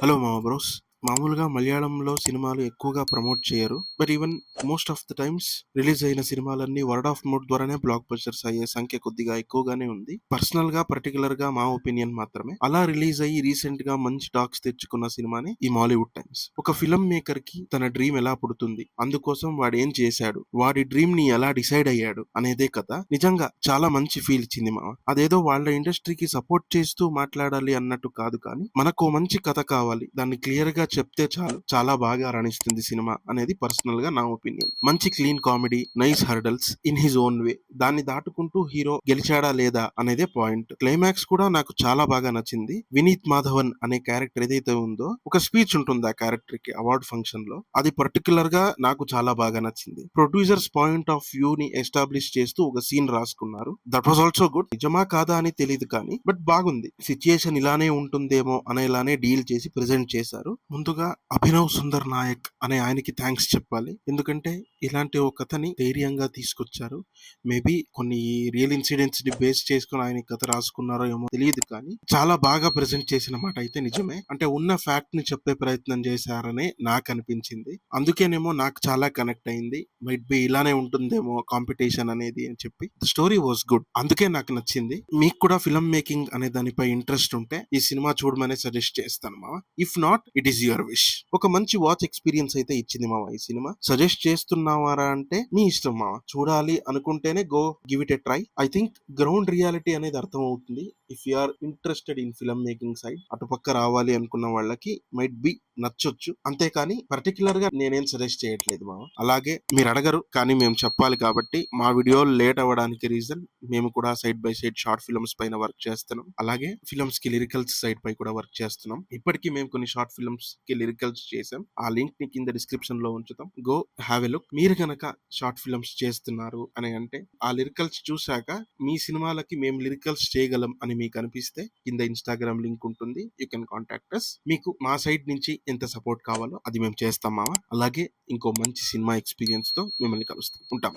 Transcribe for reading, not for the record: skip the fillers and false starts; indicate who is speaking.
Speaker 1: Hello మామ bros. మామూలుగా మలయాళంలో సినిమాలు ఎక్కువగా ప్రమోట్ చేయరు. But even most of the times release అయిన సినిమాలన్నీ వర్డ్ ఆఫ్ మౌత్ ద్వారానే బ్లాక్ బస్టర్స్ అయ్యే సంఖ్య కొద్దిగా ఎక్కువగానే ఉంది. పర్సనల్ గా పర్టికులర్ గా మా ఒపీనియన్ మాత్రమే. అలా రిలీజ్ అయ్యి రీసెంట్ గా మంచి టాక్స్ తెచ్చుకున్న సినిమానే ఈ మాలీవుడ్ టైమ్స్. ఒక ఫిల్మ్ మేకర్ కి తన డ్రీమ్ ఎలా పుడుతుంది, అందుకోసం వాడు ఏం చేశాడు, వాడి డ్రీమ్ ని ఎలా డిసైడ్ అయ్యాడు అనేదే కథ. నిజంగా చాలా మంచి ఫీల్ ఇచ్చింది మామ. అదేదో వాళ్ళ ఇండస్ట్రీకి సపోర్ట్ చేస్తూ మాట్లాడాలి అన్నట్టు కాదు, కానీ మనకు మంచి కథ కావాలి, దాన్ని క్లియర్ గా చెప్తే చాలు, చాలా బాగా రాణిస్తుంది సినిమా అనేది పర్సనల్ గా నా ఒపీనియన్. మంచి clean comedy, nice hurdles in his own way. దాన్ని దాటుకుంటూ హీరో గెలిచాడా లేదా అనేదే పాయింట్. క్లైమాక్స్ కూడా నాకు చాలా బాగా నచ్చింది. వినీత్ మాధవన్ అనే క్యారెక్టర్ ఏదైతే ఉందో, ఒక స్పీచ్ ఉంటుంది ఆ క్యారెక్టర్ కి అవార్డ్ ఫంక్షన్ లో. అది పర్టికులర్ గా నాకు చాలా బాగా నచ్చింది. ప్రొడ్యూసర్స్ పాయింట్ ఆఫ్ వ్యూ ని ఎస్టాబ్లిష్ చేస్తూ ఒక సీన్ రాసుకున్నారు. That was also good. నిజమా కాదా అని తెలియదు కానీ బట్ బాగుంది. సిచ్యుయేషన్ ఇలానే ఉంటుందేమో అనేలానే డీల్ చేసి ప్రెజెంట్ చేశారు. ముందుగా అభినవ్ సుందర్ నాయక్ అనే ఆయనకి థ్యాంక్స్ చెప్పాలి. ఎందుకంటే ఇలాంటి ఒక కథని ధైర్యంగా తీసుకొచ్చారు. మేబీ కొన్ని రియల్ ఇన్సిడెంట్స్ ని బేస్ చేసుకుని ఆయన కథ రాసుకున్నారో ఏమో తెలియదు, కానీ చాలా బాగా ప్రెజెంట్ చేసిన మాట అయితే నిజమే. అంటే ఉన్న ఫ్యాక్ట్ ని చెప్పే ప్రయత్నం చేశారనే నాకు అనిపించింది. అందుకేనేమో నాకు చాలా కనెక్ట్ అయింది. మైట్ బి ఇలానే ఉంటుందేమో కాంపిటీషన్ అనేది అని చెప్పి. ద స్టోరీ వాస్ గుడ్, అందుకే నాకు నచ్చింది. మీకు కూడా ఫిల్మ్ మేకింగ్ అనే దానిపై ఇంట్రెస్ట్ ఉంటే ఈ సినిమా చూడమనే సజెస్ట్ చేస్తాను మామ. If not, it is your wish. ఒక మంచి వాచ్ ఎక్స్పీరియన్స్ అయితే ఇచ్చింది మామ ఈ సినిమా. సజెస్ట్ చేస్తున్నావారా అంటే మీ ఇష్టం మామ. చూడాలి అనుకుంటేనే go give it a try. I think ground reality అనేది అర్థం అవుతుంది. If you are interested in film making side, అటుపక్క రావాలి అనుకున్న వాళ్ళకి మైట్ బి నచ్చొచ్చు. అంతేకాని పర్టికులర్ గా నేనేం సజెస్ట్ చేయట్లేదు మామ. అలాగే మీరు అడగరు కానీ మేము చెప్పాలి కాబట్టి మా వీడియోలు లేట్ అవ్వడానికి రీజన్, మేము కూడా side by side short films పైన వర్క్ చేస్తున్నాం. అలాగే ఫిల్మ్స్ కి లిరికల్స్ సైడ్ పై కూడా వర్క్ చేస్తున్నాం. ఇప్పటికీ మేము కొన్ని షార్ట్ ఫిల్మ్స్ కి లిరికల్స్ చేసాం. ఆ లింక్ ని కింద డిస్క్రిప్షన్ లో ఉంచుతాం. Go have a look. మీరు గనక షార్ట్ ఫిల్మ్స్ చేస్తున్నారు అని అంటే, ఆ లిరికల్స్ చూశాక మీ సినిమాలకి మేము లిరికల్స్ చేయగలం అని మీకు అనిపిస్తే కింద ఇన్స్టాగ్రామ్ లింక్ ఉంటుంది. You can contact us. మీకు మా సైడ్ నుంచి ఎంత సపోర్ట్ కావాలో అది మేము చేస్తాం మామ. అలాగే ఇంకో మంచి సినిమా ఎక్స్పీరియన్స్ తో మిమ్మల్ని కలుస్తాం. ఉంటాం.